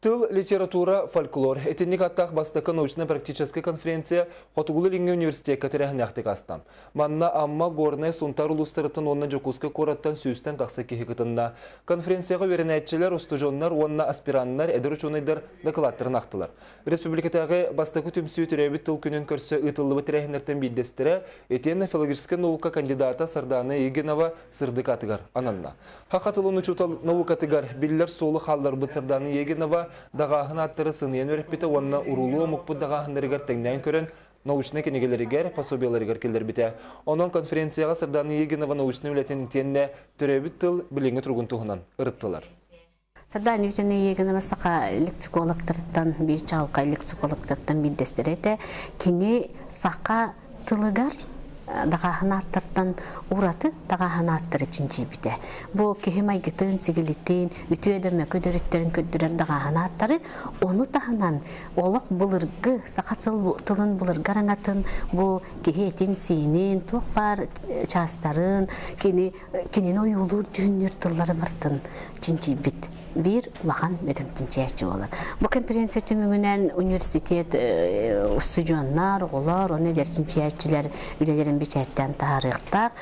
Тыл, литература, фольклор. Этинник аттақ бастықы научно-практическая конференция Хотугулы Линге университет катеряхын яқтық астам. Манна амма горная сунтар улустырытын онна жокуска кораттан сүйістен қақса кехекітінна. Конференцияға верен әйтчілер, устужоннар, онна аспираннар, әдір учонайдар докладтырын ақтылар. Республикатағы бастықы түмсүй түрәбіт тыл күнін көрсі ұтылы бітірәхінерден бейдестірі, етен филологическая наука кандидата Сардана Егенова сырдықатығар ананна. Хақатылын учутал наукатығар биллер солы қалдар бұт Сардана Егенова дағағын аттыры сынайын өріппеті онына ұрулы мұқпыд дағағындарығар тәңнәйін көрін научны кенегелерігер, пособияларығар келер біте. Онын конференцияға Сардана Егенова научны үләтен тенне түрәбіт тыл біліңі тұрғын тұғынан ұрыттылар. Сардана Егенова сақа лексикологтардан, бір чалқа лексикологтардан білдестіреді. Кені сақа тылығар дағағын аттырдан ұраты дағағын аттыр ішінчі біте. Бұл кехім айгітін, сигілітін, үті өдімі көдіріттерін көдірер дағағын аттары, оны тағынан олық бұлырғы, сақа тылын бұлырғар аңатын, бұл кехе етін сейінен, тоқ бар частарын, кенен ойулу жүнер тыллары бартын ішінчі біт. Bir ulağan mödümtünçəyətçi olur. Bu konferensiya tümüngünən universitet stüdyonlar, oğlar, onu dersinçəyətçilər ülələrin bir çəyətdən tarixtar.